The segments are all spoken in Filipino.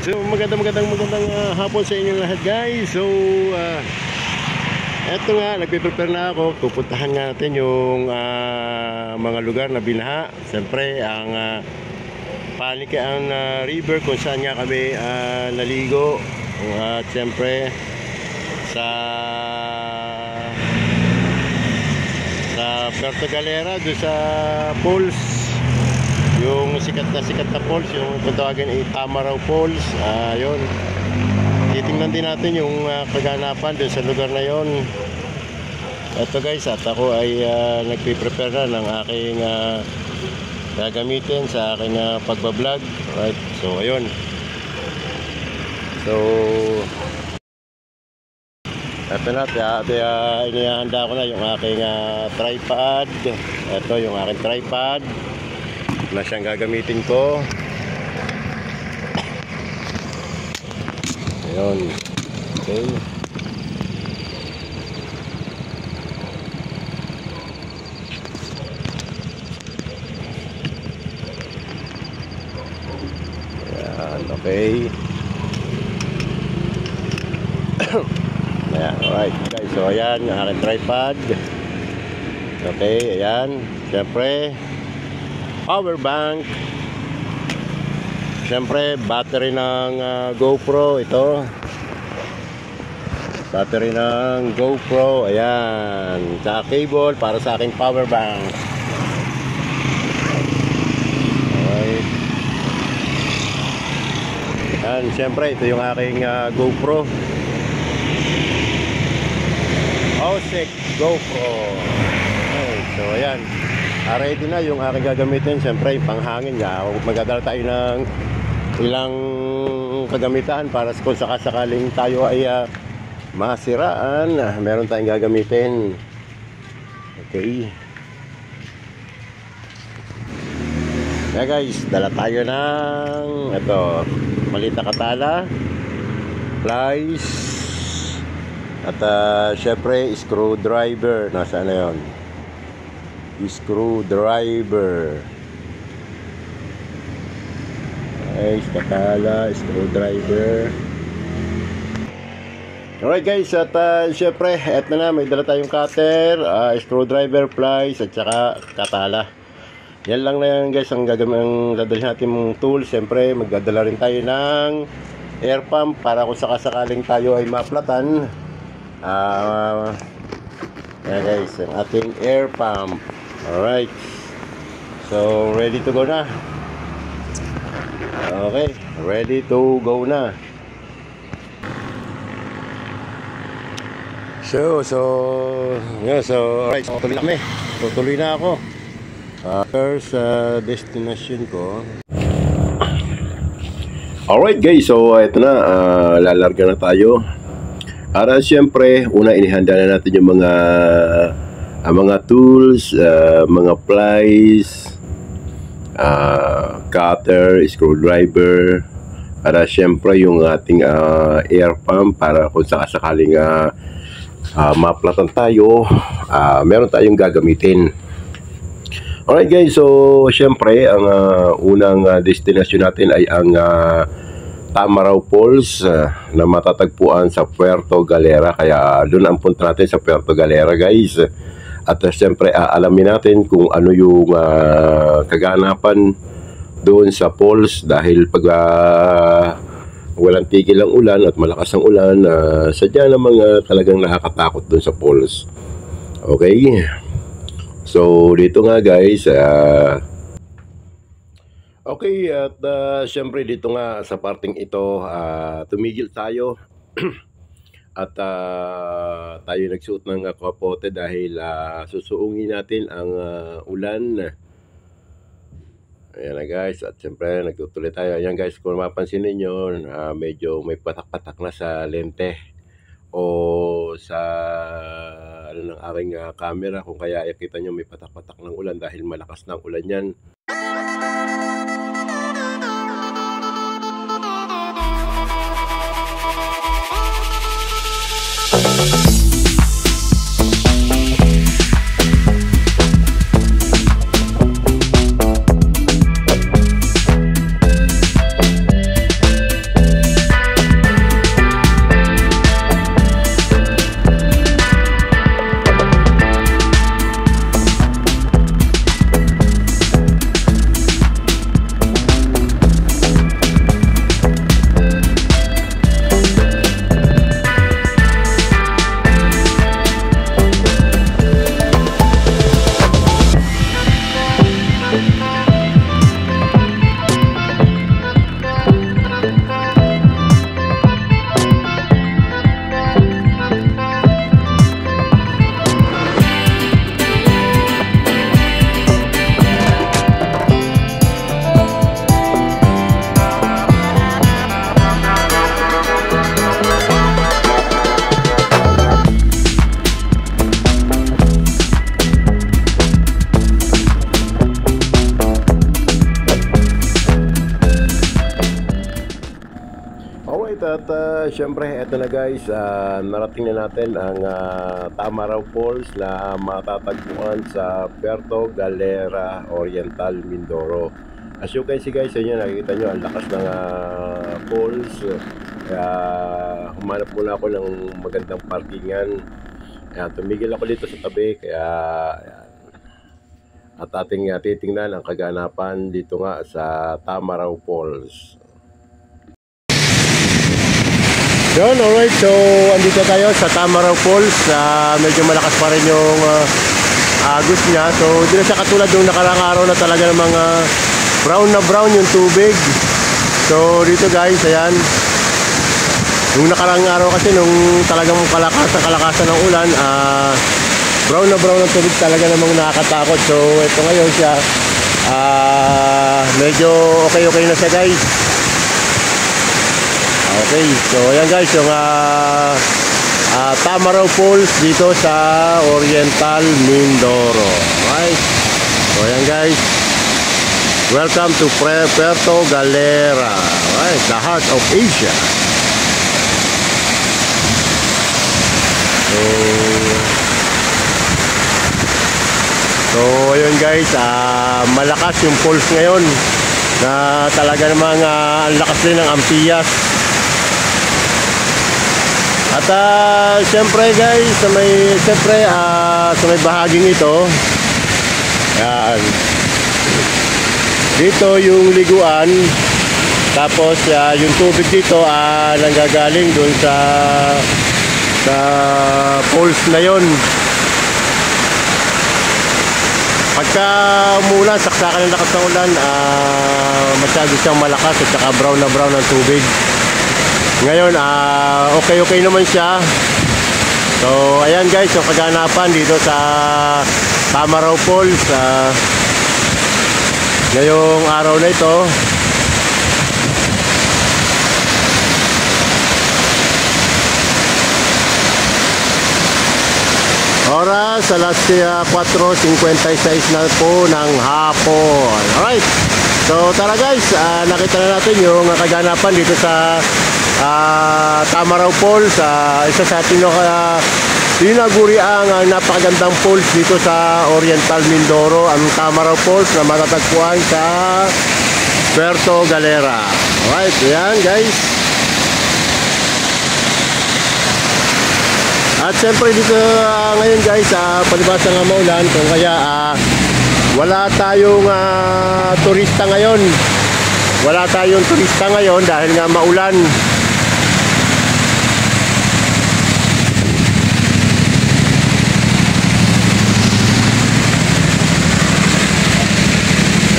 So magandang hapon sa inyong lahat guys. So eto nga, nagpe-prepare na ako. Pupuntahan nga natin yung mga lugar na binaha. Siyempre ang Panikaan River kung saan nga kami naligo. At siyempre sa Puerto Galera, doon sa falls, yung sikat na falls, yung kung tawagin ay Tamaraw Falls. Yun, titingnan din natin yung kaganapan doon sa lugar na yon. Ito guys, at ako ay nagpiprepare na ng aking gagamitin sa aking pagbablog. Right, so ayun. So ito na, inihanda ko na yung aking tripod. Ito yung aking tripod na siyang gagamitin ko. Ayun. Okay. Ayan, okay. Ayan, alright guys, so ayan yung aking tripod. Okay, ayan. Siyempre power bank. Siyempre battery ng GoPro. Ito battery ng GoPro. Ayan, tsaka cable para sa aking power bank. Alright. Ayan, siyempre ito yung aking GoPro OSIC GoPro. Okay, so ayan, ready na yung aking gagamitin. Siyempre yung panghangin niya. Magdadala tayo ng ilang kagamitan para kung sakasakaling tayo ay masiraan, meron tayong gagamitin. Okay. Yeah guys, dala tayo ng ito, maliit na katala, plies, at syempre screwdriver. Nasaan na yun? Screwdriver. Okay, katala, screwdriver. Alright guys, at syempre eto na, may dala tayong cutter, screwdriver, plies, at saka katala. Yan lang na yan guys ang dadalhin natin mong tool. Syempre magdadala rin tayo ng air pump para kung sakasakaling tayo ay maplatan. Yan guys, ang ating air pump. Alright, so ready to go na. Okay, ready to go na. So alright, tuloy na kami. Tutuloy na ako. First destination ko. Alright guys, so ito na, lalarga na tayo. Para siyempre, una inihanda na natin yung mga tools, mga plies, cutter, screwdriver, para siyempre yung ating air pump para kung sakasakaling maplatan tayo, meron tayong gagamitin. Alright guys, so siyempre ang unang destination natin ay ang Tamaraw Falls na matatagpuan sa Puerto Galera. Kaya doon ang punta natin, sa Puerto Galera guys. At siyempre alamin natin kung ano yung kaganapan doon sa falls. Dahil pag walang tigil ang ulan at malakas ang ulan, sadya namang talagang nakakatakot doon sa falls. Okay, so dito nga guys, okay, at siyempre dito nga sa parting ito, tumigil tayo at tayo nagsuot ng kapote dahil susuungin natin ang ulan. Ayan na guys, at siyempre nagtutuloy tayo. Ayan guys, kung mapansin ninyo, medyo may patak-patak na sa lente o sa ano ng aking camera, kung kaya nakita nyo may patak-patak ng ulan dahil malakas na ang ulan yan. Alright, at syempre, eto na guys, narating na natin ang Tamaraw Falls na matatagpuan sa Puerto Galera Oriental, Mindoro. As you can see guys, yun, nakikita nyo ang lakas ng falls. Kaya humanap muna ako ng magandang parkingan. Kaya tumigil ako dito sa tabi. Kaya at ating titingnan ang kaganapan dito nga sa Tamaraw Falls. Yun, alright, so andito tayo sa Tamaraw Falls. Medyo malakas pa rin yung agos niya. So hindi na siya katulad yung nakarang araw na talaga ng mga brown na brown yung tubig. So dito guys, ayan, yung nakarang araw kasi nung talagang kalakasan ng ulan, brown na brown ang tubig, talaga namang nakakatakot. So ito ngayon siya, medyo okay na siya guys. Okay, so ayan guys, yung Tamaraw Falls dito sa Oriental, Mindoro. Right? So ayan guys, welcome to Puerto Galera, right? The heart of Asia. So ayun guys, malakas yung falls ngayon na talaga namang ang lakas din ng Ampiyas. At siyempre guys, sa may bahaging ito, yan, dito yung liguan, tapos yung tubig dito nanggagaling dun sa falls na yon. Pagka umulan, saksakan ng lakas ng ulan, masyado siyang malakas at saka brown na brown ang tubig. Ngayon, okay naman siya. So, ayan guys, yung kaganapan dito sa Tamaraw Falls. Ngayong araw na ito. Oras, alas 4:56 na po ng hapon. Alright. So, tara guys, nakita na natin yung kaganapan dito sa Tamaraw Falls. Isa sa tinaguri ang napakagandang falls dito sa Oriental Mindoro, ang Tamaraw Falls na matatagpuan sa Puerto Galera. Alright, yan guys. At siyempre dito ngayon guys, palibasa nga maulan, kung kaya wala tayong turista ngayon. Wala tayong turista ngayon dahil nga maulan.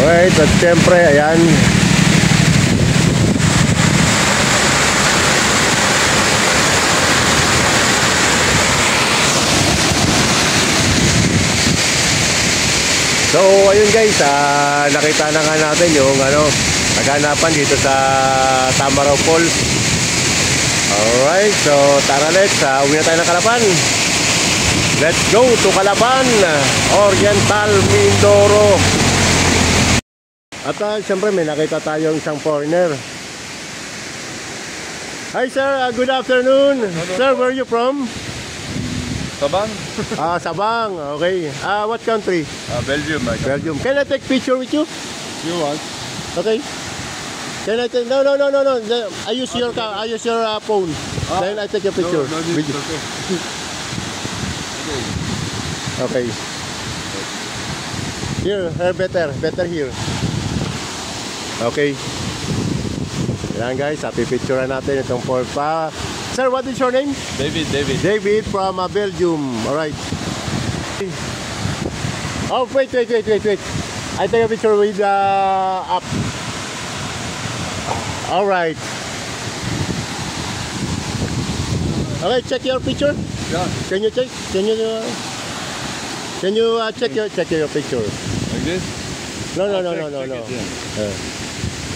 Alright, at siyempre, ayan. So, ayun guys, nakita na nga natin yung kaganapan dito sa Tamaraw Falls. Alright, so tara let's, uwi na tayo ng Calapan. Let's go to Calapan, Oriental, Mindoro. At siyempre may nakita tayong isang foreigner. Hi sir, good afternoon. Sir, where are you from? Sabang? Sabang, okay. What country? Belgium. Belgium. Can I take picture with you? You want? Okay. Can I take? No. I use your car. I use your phone. Then I take a picture. No need, okay. Okay. Here, better here. Okay. Yan guys, pipicturean natin itong pa. Sir, what is your name? David. David from Belgium. All right. Oh, wait. I take a picture with up. All right. Okay, check your picture. Yeah. Can you check? Can you check your picture? Like this? No. Check it, yeah.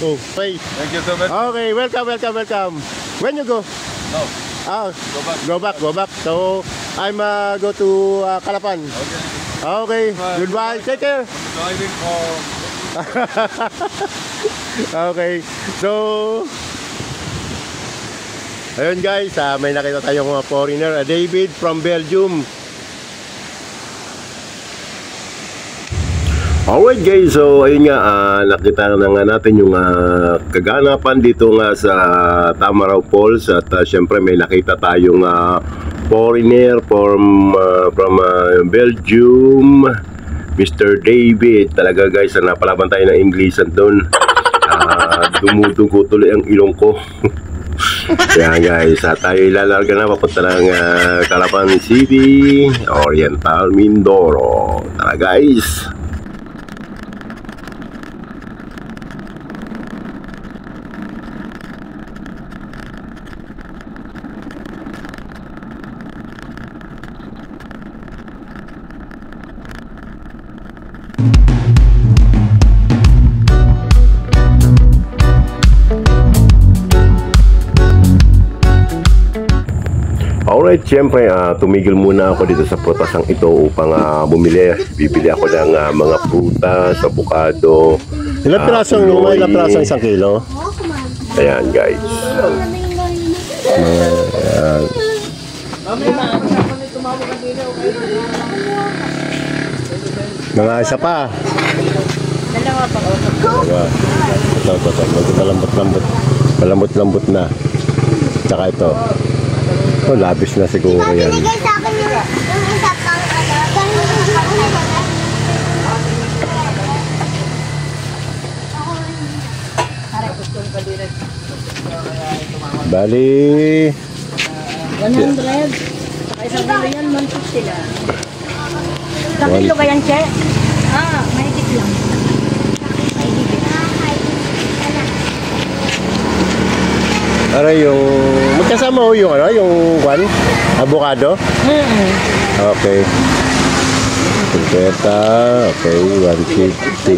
Oh, wait. Thank you so much. Okay, welcome. When you go? No. Go back. So I'm go to Calapan. Okay. Goodbye. Take care. Driving for Okay. So Ayun guys, may nakita tayong mga foreigner. David from Belgium. Alright guys, so ayun nga, nakita na nga natin yung kaganapan dito nga sa Tamaraw Falls. At syempre may nakita tayong foreigner from Belgium, Mr. David. Talaga guys, napalaban tayo ng Englishan doon. Dumudugo tuloy ang ilong ko. Kaya guys, tayo ilalarga na papunta ng Calapan City, Oriental Mindoro. Tara guys. Alright, syempre tumigil muna ako dito sa prutasang ito upang bumili. Bibili ako ng mga prutas, avocado. Ilang pirasong luma, ilang pirasong 1 kilo? Ayan guys. Mga isa pa. Dalawa pa. Ito. Malambot-lambot. Malambot-lambot na. Tsaka ito. Oh, labis na siguro yan. Binigay sa akin yung isa pang Bali. 100. Saka isang kilo yan, 150 lang. Isang kilo ka yan, Che? May higit lang. May higit. Aray yung magkasama ho yung yung avocado. Okay. 50. Okay, 150.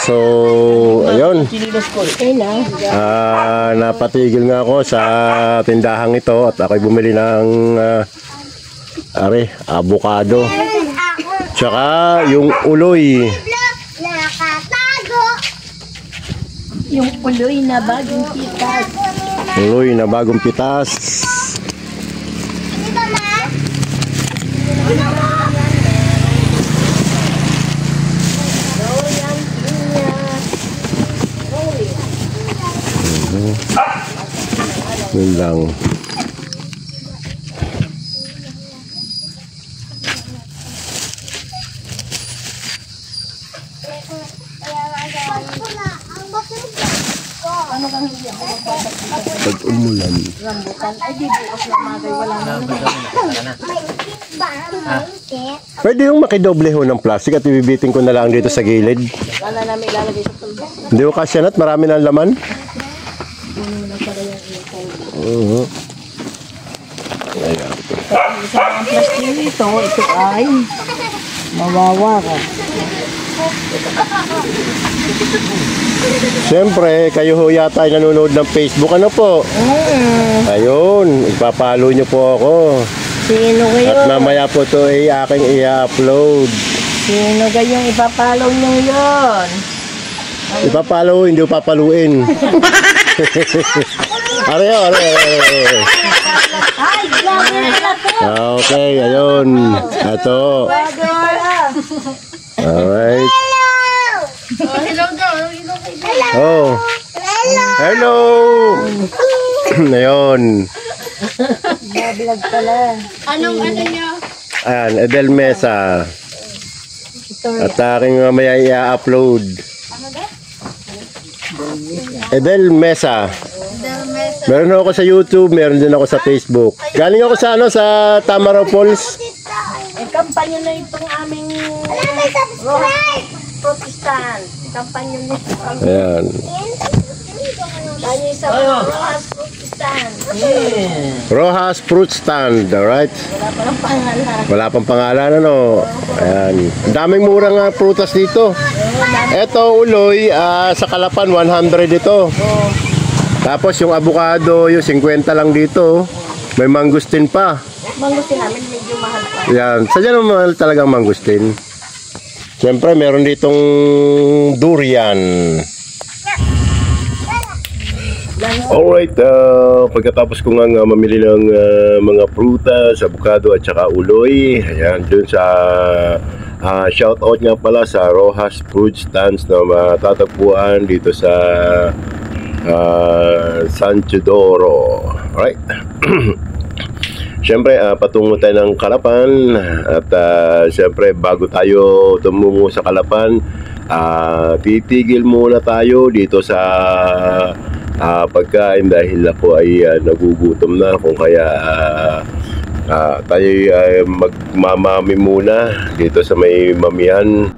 So, ayun. Napatigil nga ako sa tindahang ito at ako'y bumili ng avocado. Tsaka yung uloy. Yung uloy na bagong pitas. Uloy na bagong pitas. Yun lang. Pag umulan. Rambutan. Ay, di bukas na magay. Wala na. Pwede yung makidoble ho ng plastic at ibibitin ko na lang dito sa gilid. Wala namin ilalagay sa tulbo. Hindi ko kasya na't marami ng laman. Ayan. Sa ang plastic nito, ito ay mawawa ka. Siyempre, kayo ho yata ay nanonood ng Facebook. Ano po? Ayun, ipapalo nyo po ako. Sino kayo? At mamaya po ito ay aking i-upload. Sino kayong ipapalaw nyo yun? Ipapalo, hindi ko papaluin. Areho. Ay, grabe na to! Okay, ayun. Ito. Alright. Oh. Hello. Ayun. Nabilag pala. Anong ano niya? Ayan, Edel Mesa. At aking mamaya i-upload. Edel Mesa. Meron ako sa YouTube, meron din ako sa Facebook. Galing ako sa sa Tamaraw Falls. Eh, kampanya na itong aming Rojas Protestant. Kampanya na itong Ayan. sa Rojas Protestant. Rojas Fruit Stand, alright? Wala pa ng pangalan. Wala pang pangalan, ano? Ayan. Ang daming murang prutas dito. Ito, uloy, sa Calapan, 100 ito. Tapos yung avocado, yung 50 lang dito. May mangustin pa. Mangustin namin, medyo mahal pa. Yan. Sadya naman mahal talagang mangustin. Siyempre, meron ditong durian. Alright, pagkatapos ko nga mamili ng mga prutas, avocado at saka uloy, ayan, dun sa shout out nga pala sa Rojas Fruit Stands na matatagpuan dito sa San Teodoro. Alright. Siyempre, patungo tayo ng Calapan at siyempre bago tayo tumungo sa Calapan, titigil muna tayo dito sa pagkain dahil ako ay nagugutom na, kung kaya tayo ay magmamami muna dito sa may mamihan.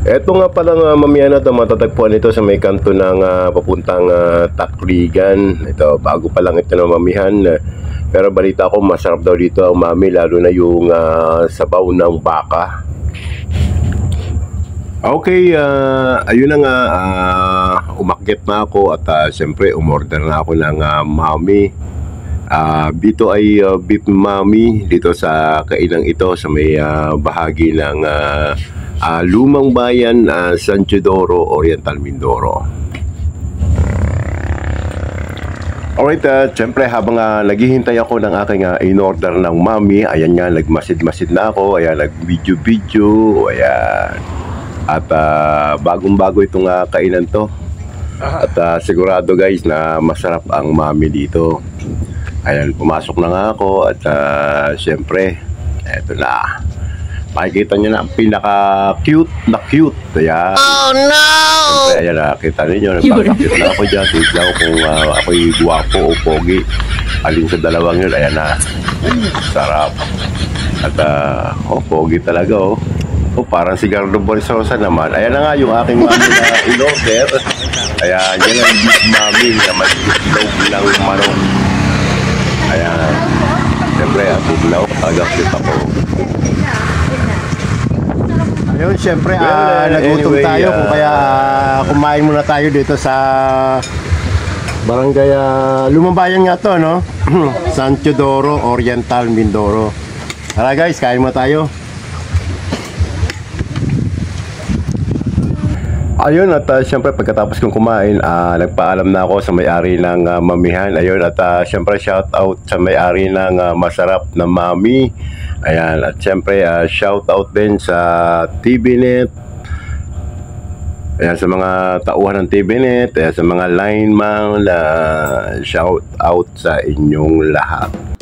Eto nga palang mamihan na ito, matatagpuan ito sa may kanto ng papuntang Takligan. Ito, bago pa lang ito ng mamihan, pero balita ko masarap daw dito ang mami, lalo na yung sabaw ng baka. Okay, ayun na nga, umakyat na ako at siyempre umorder na ako ng mami. Dito ay beef mami dito sa kainang ito sa may bahagi ng Lumang Bayan, San Teodoro, Oriental Mindoro. Alright, siyempre habang naghihintay ako ng aking in-order ng mami, ayan nga, nagmasid-masid na ako, ayan, nag-video-video, ayan. At bagong-bago itong kainan to. At sigurado guys na masarap ang mami dito. Ayan, pumasok na nga ako at siyempre, eto na. Makikita nyo na ang pinaka-cute na cute. Ayan. Oh no! Siyempre, ayan, nakita ninyo, nagpapakit na ako dyan. Tignan ko kung ako'y guwapo o pogi. Alin sa dalawang yun, ayan na. Sarap. At pogi talaga oh. Oh, parang si Gardo Borisosa naman. Ayan na nga yung aking mami na in-order. Ayan, yan ang beef mami na mag-itlog ng manok. Ayan. Siyempre, ang tugnaw, tagakit ako. Ayun, siyempre, nagutom anyway, tayo. Kung kaya kumain muna tayo dito sa Barangay Lumang Bayan nga to, no? San Teodoro, Oriental Mindoro. Tara guys, kain muna tayo. Ayun, at siyempre pagkatapos kong kumain, nagpaalam na ako sa may-ari ng mamihan. Ayun, at siyempre shout out sa may-ari ng masarap na mami. Ayan, at siyempre shout out din sa TVNet. Ayan, sa mga tauhan ng TVNet, ayan, sa mga lineman, shout out sa inyong lahat.